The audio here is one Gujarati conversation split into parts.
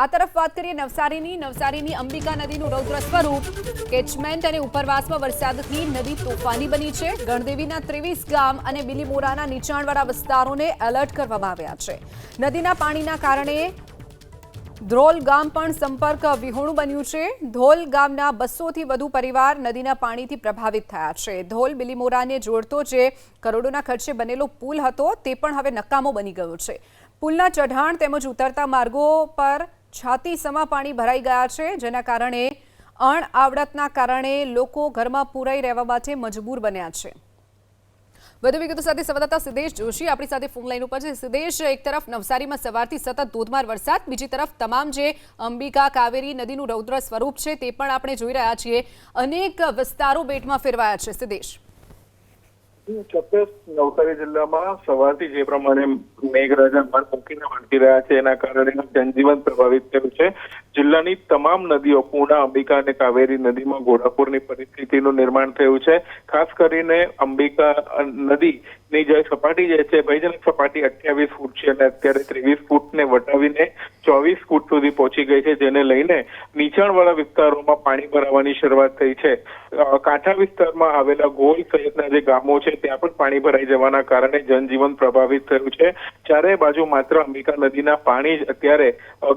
આ તરફ વાત કરીએ નવસારીની અંબિકા નદીનું રૌદ્ર સ્વરૂપ કેચમેન્ટ અને ઉપરવાસમાં વરસાદથી નદી તોફાની બની છે। ગણદેવીના 23 ગામ અને બિલીમોરાના નીચાણવાળા વિસ્તારોને એલર્ટ કરવામાં આવ્યા છે। નદીના પાણીના કારણે ધ્રોલ ગામ પણ સંપર્ક વિહોણું બન્યું છે। ધોલ ગામના 200થી વધુ પરિવાર નદીના પાણીથી પ્રભાવિત થયા છે। ધોલ બિલીમોરાને જોડતો જે કરોડોના ખર્ચે બનેલો પુલ હતો તે પણ હવે નકામો બની ગયો છે। પુલના ચઢાણ તેમજ ઉતરતા માર્ગો પર છાતીસમા પાણી ભરાઈ ગયા છે, જેના કારણે અણઆવડતના કારણે લોકો ઘરમાં પૂરાઈ રહેવા માટે મજબૂર બન્યા છે। વધુ વિગતો સાથે સંવાદદાતા સિદ્ધેશ જોશી આપણી સાથે ફોન લાઈન ઉપર છે। સિદ્ધેશ, એક તરફ નવસારીમાં સવારથી સતત ધોધમાર વરસાદ, બીજી તરફ તમામ જે અંબિકા કાવેરી નદીનું રૌદ્ર સ્વરૂપ છે તે પણ આપણે જોઈ રહ્યા છીએ। અનેક વિસ્તારો બેટમાં ફેરવાયા છે। સિદ્ધેશ, ચોક્કસ નવસારી જિલ્લામાં સવારથી જે પ્રમાણે મેઘરાજા મન મૂકીને વરસી રહ્યા છે એના કારણે જનજીવન પ્રભાવિત થયું છે। જિલ્લાની તમામ નદીઓ પૂર્ણા, અંબિકા અને કાવેરી નદીમાં ઘોડાપૂરની પરિસ્થિતિનું નિર્માણ થયું છે। ખાસ કરીને અંબિકા નદીની જે સપાટી જે છે ભયજનક સપાટી 28 ફૂટ છે અને અત્યારે 23 ફૂટને વટાવીને 24 ફૂટ સુધી પહોંચી ગઈ છે, જેને લઈને નીચાણવાળા વિસ્તારોમાં પાણી ભરાવાની શરૂઆત થઈ છે। કાંઠા વિસ્તારમાં આવેલા ગોલ સહિતના જે ગામો છે ત્યાં પણ પાણી ભરાઈ જવાના કારણે જનજીવન પ્રભાવિત થયું છે। ચારે બાજુ માત્ર અંબિકા નદીના પાણી જ અત્યારે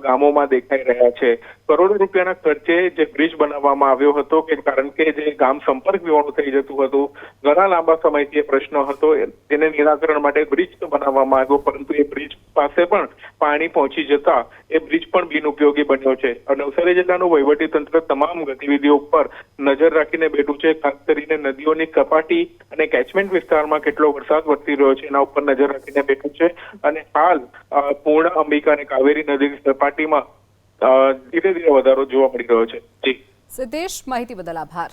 ગામોમાં દેખાઈ રહ્યા છે। કરોડો રૂપિયાના ખર્ચે જે બ્રિજ બનાવવામાં આવ્યો હતો કે કારણ કે જે ગામ સંપર્ક વિહોણું થઈ જતું હતું, ઘણા લાંબા સમયથી એ પ્રશ્ન હતો, તેને નિરાકરણ માટે બ્રિજ બનાવવામાં આવ્યો, પરંતુ એ બ્રિજ પાસે પણ પાણી પહોંચી જતા એ બ્રિજ પણ બિનઉપયોગી બન્યો છે। નવસારી જિલ્લાનું વહીવટીતંત્ર તમામ ગતિવિધિઓ ઉપર નજર રાખીને બેઠું છે। ખાસ કરીને નદીઓની સપાટી અને કેચમેન્ટ વિસ્તારમાં કેટલો વરસાદ વરસી રહ્યો છે એના ઉપર નજર રાખીને બેઠું છે અને હાલ પૂર્ણા, અંબિકા અને કાવેરી નદીની સપાટીમાં ધીરે ધીરે વધારો જોવા મળી રહ્યો છે। જી સિદ્ધેશ, માહિતી બદલ આભાર।